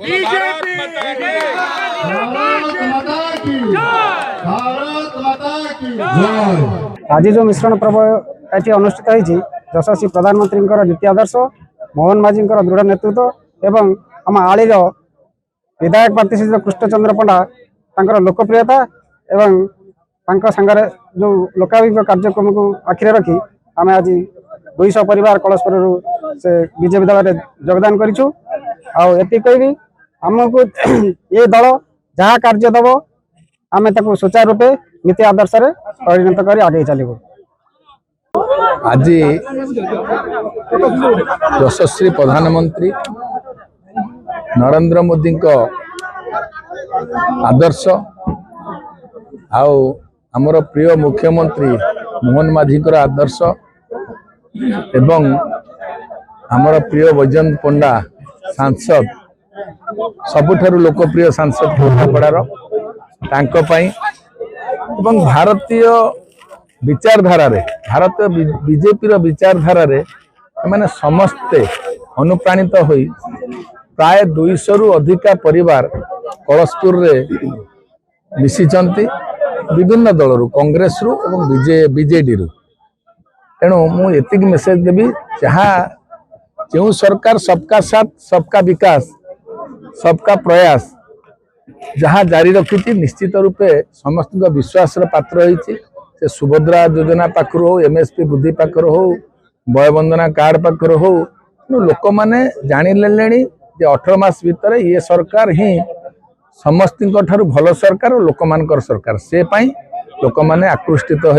आज जो मिश्रण पर्व ये अनुष्ठित होती यशस्वी प्रधानमंत्री नीति आदर्श मोहन माझी दृढ़ नेतृत्व एवं आम आलीर विधायक प्रार्थी श्री कृष्णचंद्र पंडा लोकप्रियता एवं सांगरे जो लोकाभिमुख कार्यक्रम को आखिरे रखी आम आज 200 परिवार कलशपुर से विजय विद्यालय योगदान करूँ आती आमको ये दल जहाँ कार्य दब आम सुचारू रूपे नीति आदर्श परिणत कर आगे चलू। आज यशस्वी प्रधानमंत्री नरेंद्र मोदी आदर्श आमर प्रिय मुख्यमंत्री मोहन माझी आदर्श एवं आमर प्रिय वैजयंत पंडा सांसद सबुठारु लोकप्रिय सांसद केन्द्रापड़ार भारतीय विचारधारा भारतीय बीजेपी विचारधारा मैंने समस्ते अनुप्राणित होई प्राय 200 रु अधिका परिवार कलशपुर रे मिशिचंती विभिन्न दल रु कांग्रेस रु एवं बीजेडी रु तेणु मुझे मेसेज देवी जहाँ जो सरकार सबका साथ सबका विकास सबका प्रयास जहाँ जारी रखी निश्चित रूपे समस्त विश्वास पात्र होती से सुभद्रा योजना पाखर हो एमएसपी वृद्धि पाखर हो वयवंदना कार्ड पाखर हो लोक मैंने जाणिले 18 मास भीतर ये सरकार ही समस्त भल सरकार और लोक मानकर सरकार से लोक मैंने आकृष्टित हो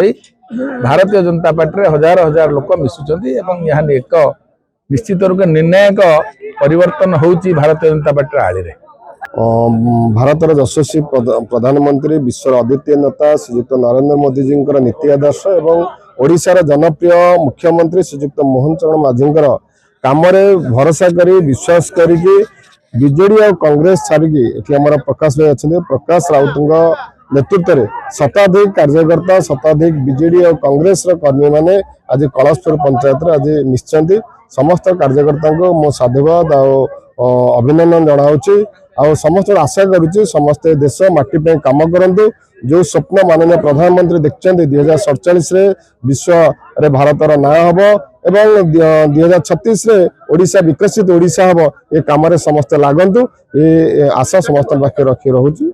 भारतीय जनता पार्टी हजार हजार लोक मिशुचंती एवं यहाँ एक निश्चित रूप निर्णायक परिवर्तन होची भारतीय जनता पार्टी आड़ी रे। भारतर यशस्वी प्रधानमंत्री विश्वर अद्वितीय नेता श्रीयुक्त नरेंद्र मोदी जी नीति आदर्श एवं ओडिशार जनप्रिय मुख्यमंत्री श्रीयुक्त मोहन चरण माझी काम भरोसा करी विश्वास करी बीजेडी और कांग्रेस छाड़िकी आम प्रकाश भाई अच्छा प्रकाश राउत नेतृत्व में शताधिक कार्यकर्ता शताधिक बीजेडी और कांग्रेस कर्मी मैंने आज कलशपुर पंचायत आज मिशिंट समस्त कार्यकर्ता को मो साधुवाद अभिनंदन जनाऊँगी आ समस्त आशा करुच्ची समस्ते देश माटी पे काम करूँ जो स्वप्न माननीय प्रधानमंत्री देखते 2047 विश्व रे भारतर ना हम एवं 2036 ओडिशा विकसित ओडिशा हम ये कम समस्ते लागंतु ये आशा समस्त पाखे रखी रोचे।